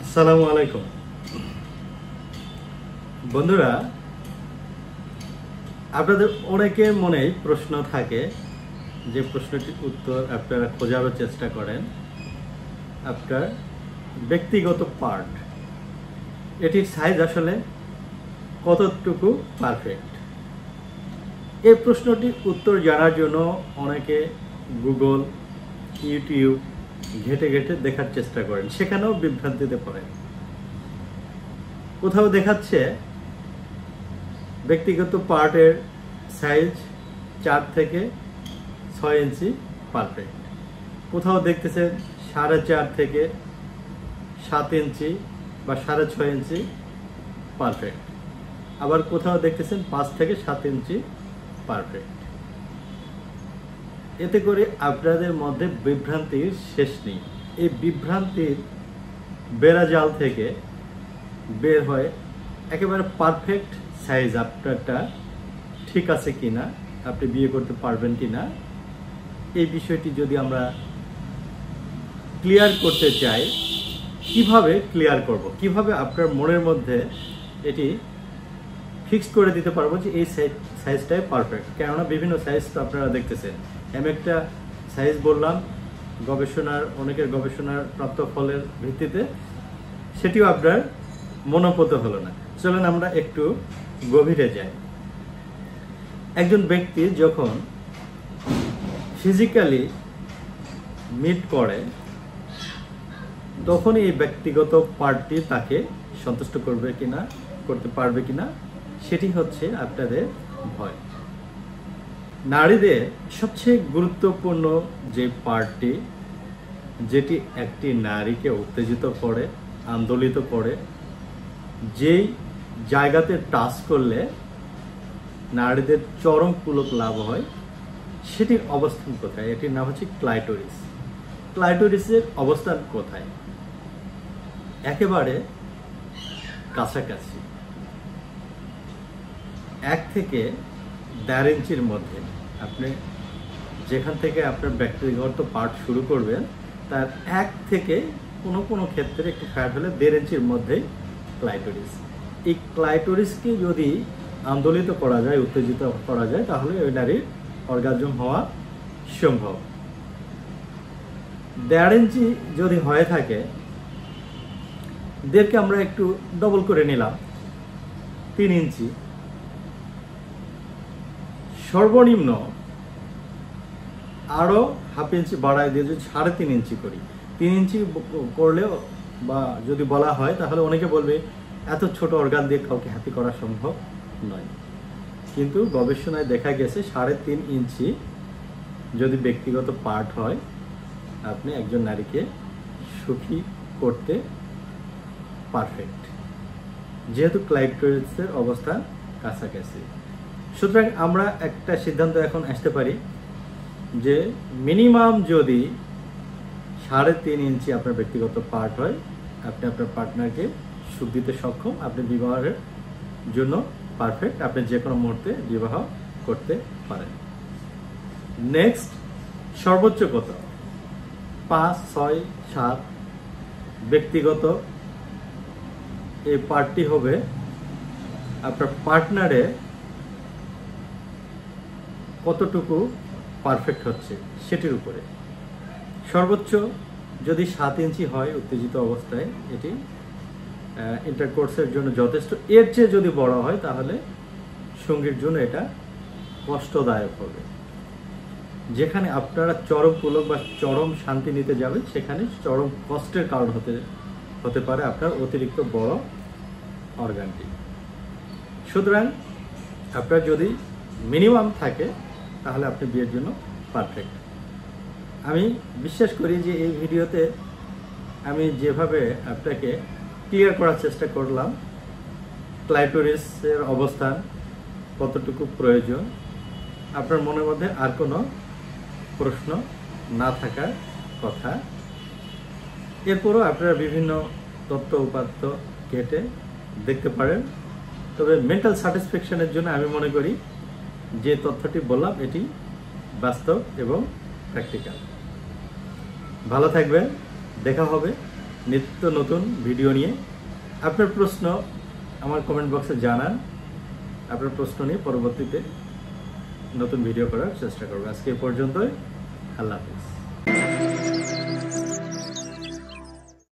আসসালামু আলাইকুম বন্ধুরা, আপনাদের অনেকের মনেই প্রশ্ন থাকে যে প্রশ্নটির উত্তর আপনারা খোঁজারও চেষ্টা করেন। আপনার ব্যক্তিগত পার্ট এটির সাইজ আসলে কতটুকু পারফেক্ট, এই প্রশ্নটির উত্তর জানার জন্য অনেকে গুগল, ইউটিউব ঘেটে ঘেটে দেখার চেষ্টা করেন, সেখানেও বিভ্রান্তিতে পড়েন। কোথাও দেখাচ্ছে ব্যক্তিগত পার্টের সাইজ 4 থেকে 6 ইঞ্চি পারফেক্ট, কোথাও দেখতেছেন 4.5 থেকে 7 ইঞ্চি বা 6.5 ইঞ্চি পারফেক্ট, আবার কোথাও দেখতেছেন 5 থেকে 7 ইঞ্চি পারফেক্ট। এতে করে আপনাদের মধ্যে বিভ্রান্তির শেষ নেই। এই বিভ্রান্তির বেড়াজাল থেকে বের হয়ে একেবারে পারফেক্ট সাইজ আপনারটা ঠিক আছে কিনা, আপনি বিয়ে করতে পারবেন কিনা, এই বিষয়টি যদি আমরা ক্লিয়ার করতে চাই, কিভাবে ক্লিয়ার করব, কিভাবে আপনার মনের মধ্যে এটি ফিক্স করে দিতে পারবো যে এই সাইজটাই পারফেক্ট। কেননা বিভিন্ন সাইজ তো আপনারা দেখতেছেন, আমি একটা সাইজ বললাম অনেকের গবেষণার প্রাপ্ত ফলের ভিত্তিতে, সেটিও আপনার মনোপত হলো না। চলেন আমরা একটু গভীরে যাই। একজন ব্যক্তি যখন ফিজিক্যালি মিট করে তখন এই ব্যক্তিগত পার্টটি তাকে সন্তুষ্ট করতে পারবে কিনা, সেটি হচ্ছে আপনাদের ভয়। নারীদের সবচেয়ে গুরুত্বপূর্ণ যে পার্টটি, যেটি একটি নারীকে উত্তেজিত করে, আন্দোলিত করে, যেই জায়গাতে টাচ করলে নারীদের চরম পুলক লাভ হয়, সেটির অবস্থান কোথায়? এটির নাম হচ্ছে ক্লাইটোরিস। ক্লাইটোরিসের অবস্থান কোথায়? একেবারে কাছাকাছি, 1 থেকে 1.5 ইঞ্চির মধ্যে। আপনি যেখান থেকে আপনার ব্যক্তিগত পার্ট শুরু করবেন তার 1 থেকে কোনো ক্ষেত্রে একটু ফ্যাট হলে 1.5 ইঞ্চির মধ্যেই ক্লাইটোরিস। এই ক্লাইটোরিসকে যদি আন্দোলিত করা যায়, উত্তেজিত করা যায়, তাহলে ওই নারীর অর্গাজম হওয়া সম্ভব। 1.5 ইঞ্চি যদি হয়ে থাকে, 1.5কে আমরা একটু ডবল করে নিলাম, 3 ইঞ্চি। সর্বনিম্ন আরো হাফ ইঞ্চি বাড়ায় দিয়ে যদি 3.5 ইঞ্চি করি, 3 ইঞ্চি করলেও বা যদি বলা হয়, তাহলে অনেকে বলবে এত ছোট অর্গান দিয়ে কাউকে হ্যাপি করা সম্ভব নয়। কিন্তু গবেষণায় দেখা গেছে 3.5 ইঞ্চি যদি ব্যক্তিগত পার্ট হয়, আপনি একজন নারীকে সুখী করতে পারফেক্ট, যেহেতু ক্লাইটোরিসের অবস্থান কাছাকাছি। সুতরাং আমরা একটা সিদ্ধান্ত এখন আসতে পারি যে মিনিমাম যদি 3.5 ইঞ্চি আপনার ব্যক্তিগত পার্ট হয়, আপনি আপনার পার্টনারকে সুখ দিতে সক্ষম, আপনি বিবাহের জন্য পারফেক্ট, আপনি যে কোনো মুহূর্তে বিবাহ করতে পারেন। নেক্সট, সর্বোচ্চ কত? 5, 6, 7 ব্যক্তিগত এই পার্টটি হবে আপনার পার্টনারে কতটুকু পারফেক্ট হচ্ছে সেটির উপরে। সর্বোচ্চ যদি 7 ইঞ্চি হয় উত্তেজিত অবস্থায়, এটি ইন্টারকোর্সের জন্য যথেষ্ট। এর চেয়ে যদি বড় হয় তাহলে সঙ্গীর জন্য এটা কষ্টদায়ক হবে। যেখানে আপনারা চরম পুলক বা চরম শান্তি নিতে যাবেন, সেখানে চরম কষ্টের কারণ হতে পারে আপনার অতিরিক্ত বড় অর্গানটি। সুতরাং আপনার যদি মিনিমাম থাকে, তাহলে আপনি বিয়ের জন্য পারফেক্ট। আমি বিশ্বাস করি যে এই ভিডিওতে আমি যেভাবে আপনাকে ক্লিয়ার করার চেষ্টা করলাম, ক্লাইটোরিসের অবস্থান কতটুকু প্রয়োজন, আপনার মনের মধ্যে আর কোনো প্রশ্ন না থাকার কথা। এরপরও আপনারা বিভিন্ন তথ্য উপাত্ত ঘেটে দেখতে পারেন। তবে মেন্টাল স্যাটিসফ্যাকশনের জন্য আমি মনে করি যে তথ্যটি বললাম এটি বাস্তব এবং প্র্যাকটিক্যাল। ভালো থাকবেন, দেখা হবে নিত্য নতুন ভিডিও নিয়ে। আপনার প্রশ্ন আমার কমেন্ট বক্সে জানান, আপনার প্রশ্ন নিয়ে পরবর্তীতে নতুন ভিডিও করার চেষ্টা করবো। আজকে এ পর্যন্তই, আল্লাহ হাফেজ।